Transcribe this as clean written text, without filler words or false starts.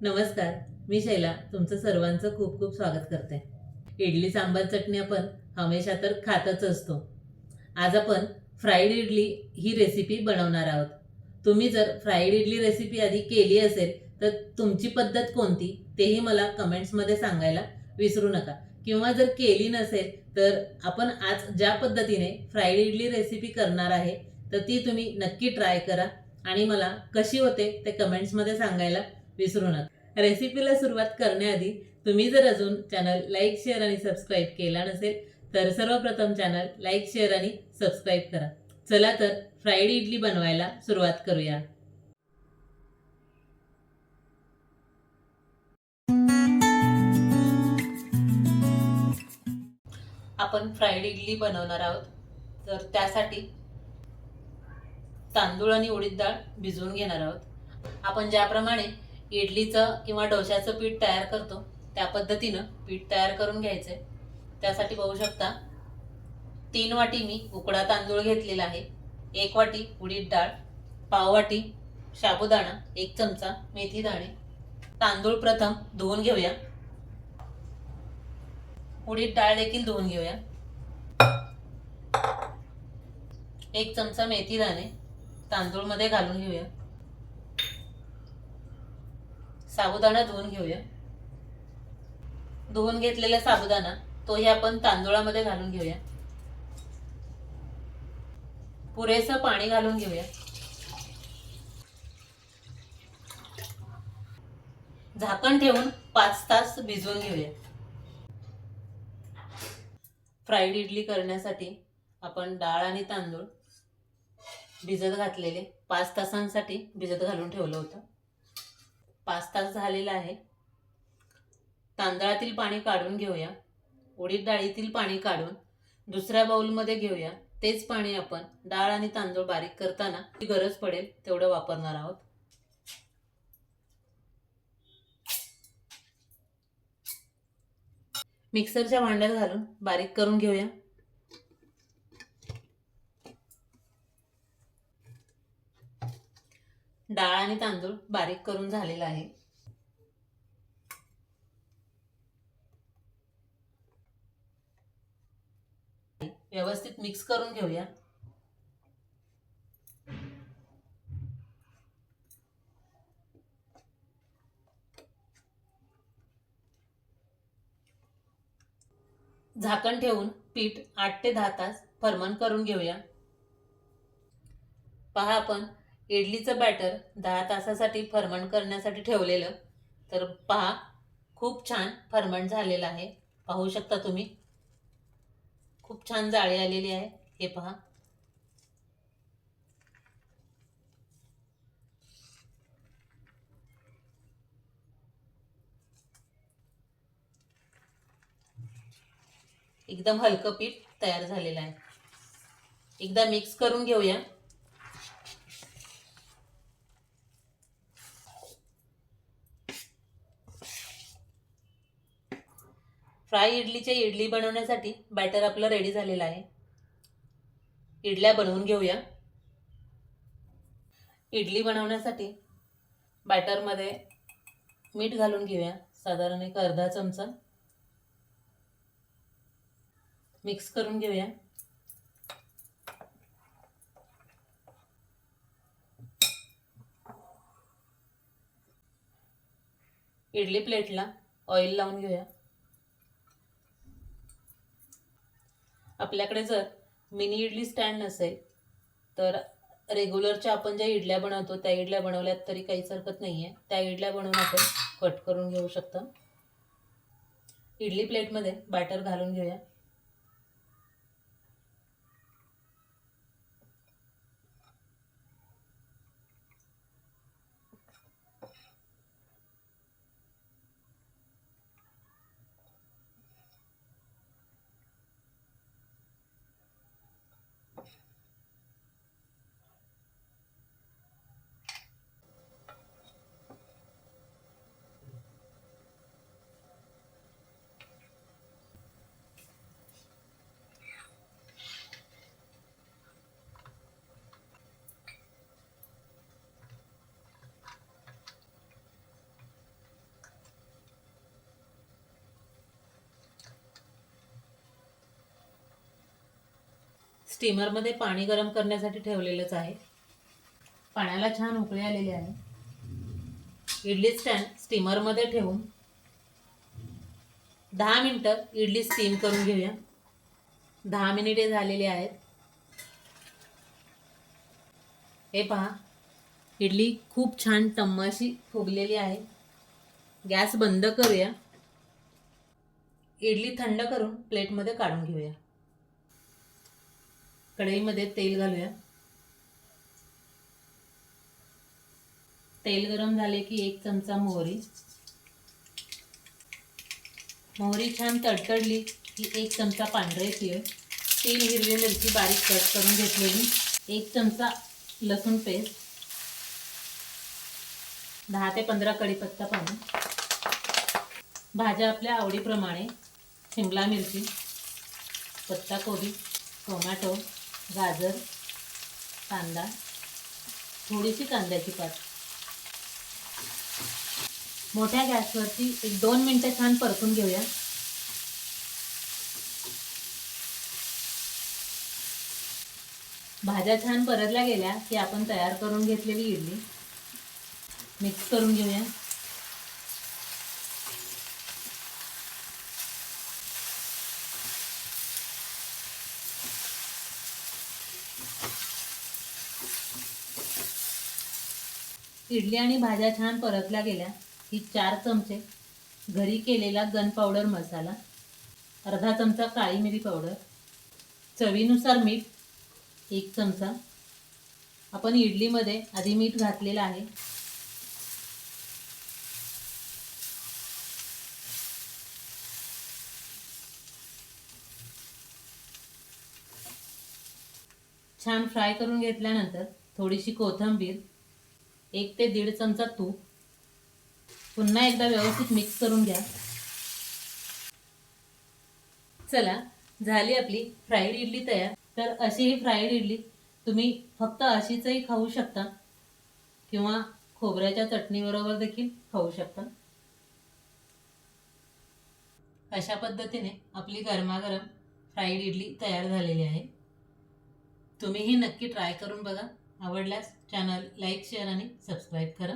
नमस्कार, मी शैला तुमचं सर्वांचं खूप खूप स्वागत करते। इडली सांबार चटणी आपण हमेशा तर खातच असतो। आज आपण फ्राईड इडली ही रेसिपी बनवणार आहोत। तुम्ही जर फ्राईड इडली रेसिपी आधी केली असेल तर तुमची पद्धत कोणती तेही मला कमेंट्समध्ये सांगायला विसरू नका, किंवा जर केली नसेल तर आपण आज ज्या पद्धतीने फ्राईड इडली रेसिपी करणार आहे तर ती तुम्ही नक्की ट्राय करा आणि मला कशी होते ते कमेंट्समध्ये सांगायला विसरू नका। रेसिपीला सुरुवात करण्याआधी तुम्ही जर अजून चॅनल लाईक, शेअर आणि सबस्क्राईब केला नसेल तर सर्वप्रथम चॅनल लाईक, शेअर आणि सबस्क्राईब करा। चला तर फ्राईड इडली बनवायला सुरुवात करूया। आपण फ्राईड इडली बनवणार आहोत, तर त्यासाठी तांदूळ आणि उडीद डाळ भिजवून घेणार आहोत। आपण ज्याप्रमाणे इडलीचं किंवा डोशाचं पीठ तयार करतो त्या पद्धतीनं पीठ तयार करून घ्यायचंय। त्यासाठी बघू शकता 3 वाटी मी उकडा तांदूळ घेतलेला आहे, 1 वाटी उडीद डाळ, पाव वाटी साबुदाणा, 1 चमचा मेथी दाणे। तांदूळ प्रथम धुवून घेऊया, उडीद डाळ देखील धुवून घेऊया। 1 चमचा मेथी दाणे तांदूळ मध्ये घालून घेऊया। साबुदाणा धुवून घेऊया। धुवून घेतलेला साबुदाणा तोही आपण तांदूळामध्ये घालून घेऊया। पुरेसं पाणी घालून घेऊया। झाकण ठेवून 5 तास भिजवून घेऊया। फ्राईड इडली करण्यासाठी आपण डाळ आणि तांदूळ भिजत घातलेले 5 तासांसाठी भिजत घालून ठेवलं होतं। 5 तास झालेला आहे। तांदळातील पाणी काढून घेऊया, उडीद डाळीतील पाणी काढून दुसऱ्या बाउलमध्ये घेऊया। तेच पाणी आपण डाळ आणि तांदूळ बारीक करताना गरज पडेल तेवढं वापरणार आहोत। मिक्सरच्या भांड्यात घालून बारीक करून घेऊया। डाळ आणि तांदूळ बारीक करून झालेला आहे। व्यवस्थित मिक्स करून घेऊया। झाकण ठेवून पीठ 8 ते 10 तास फर्मंट करून घेऊया। पहा, आपण इडलीचं बॅटर 10 तासासाठी फर्मंट करण्यासाठी ठेवलेलं, तर पहा खूप छान फर्मंट झालेलं आहे। पाहू शकता तुम्ही, खूप छान जाळी आलेली आहे। हे पहा, एकदम हलकं पीठ तयार झालेलं आहे। एकदा मिक्स करून घेऊया। फ्राय इडलीचे इडली बनवण्यासाठी बॅटर आपलं रेडी झालेलं आहे। इडल्या बनवून घेऊया। इडली बनवण्यासाठी बॅटरमध्ये मीठ घालून घेऊया, साधारण एक अर्धा चमचा। मिक्स करून घेऊया। इडली प्लेटला ऑइल लावून घेऊया। आपल्याकडे जर मिनी इडली स्टँड नसेल तर रेग्युलरच्या आपण ज्या इडल्या बनवतो त्या इडल्या बनवल्यात तरी काहीच हरकत नाहीये। त्या इडल्या बनवून आपण कट करून घेऊ शकता। इडली प्लेटमध्ये बॅटर घालून घेऊया। स्टीमरमध्ये पाणी गरम करण्यासाठी ठेवलेलंच आहे. पाण्याला छान उकळी आलेली आहे. इडली स्टँड स्टीमरमध्ये ठेवून 10 मिनिटं इडली स्टीम करून घेऊया. 10 मिनिटे झालेली आहेत. हे पहा, इडली खूप छान टम्म अशी फुगलेली आहे. गॅस बंद करूया. इडली थंड करून प्लेटमध्ये काढून घेऊया. कढईमध्ये तेल घालूया. तेल गरम झाले की 1 चमचा मोहरी. मोहरी छान तडतडली की 1 चमचा पांढरे तीळ, 3 हिरवी मिरची बारीक कट करून घेतलेली, 1 चमचा लसूण पेस्ट, 10 ते 15 कढीपत्ता पानं, भाज्या आपल्या आवडीप्रमाणे, शिमला मिरची, पत्ताकोबी, टोमॅटो, गाजर, कांदा, थोडीशी कांद्याची पात. मोठ्या गॅसवरती 1-2 मिनिटं छान परतून घेऊया. भाज्या छान परतल्या गेल्या की आपण तयार करून घेतलेली इडली मिक्स करून घेऊया. इडली आणि भाज्या छान परतल्या गेल्या की 4 चमचे घरी केलेला गन पावडर मसाला, अर्धा चमचा काळी मिरी पावडर, चवीनुसार मीठ 1 चमचा. आपण इडलीमध्ये आधी मीठ घातलेलं आहे. छान फ्राय करून घेतल्यानंतर थोडीशी कोथिंबीर, 1 ते 1.5 चमचा तूप. पुन्हा एकदा व्यवस्थित मिक्स करून घ्या. चला, झाली आपली फ्राईड इडली तयार. तर अशी ही फ्राईड इडली तुम्ही फक्त अशीचही खाऊ शकता किंवा खोबऱ्याच्या चटणीबरोबर देखील खाऊ शकता. अशा पद्धतीने आपली गरमागरम फ्राईड इडली तयार झालेली आहे. तुम्हीही नक्की ट्राय करून बघा. आवडल्यास चॅनल लाईक, शेअर आणि सबस्क्राईब करा.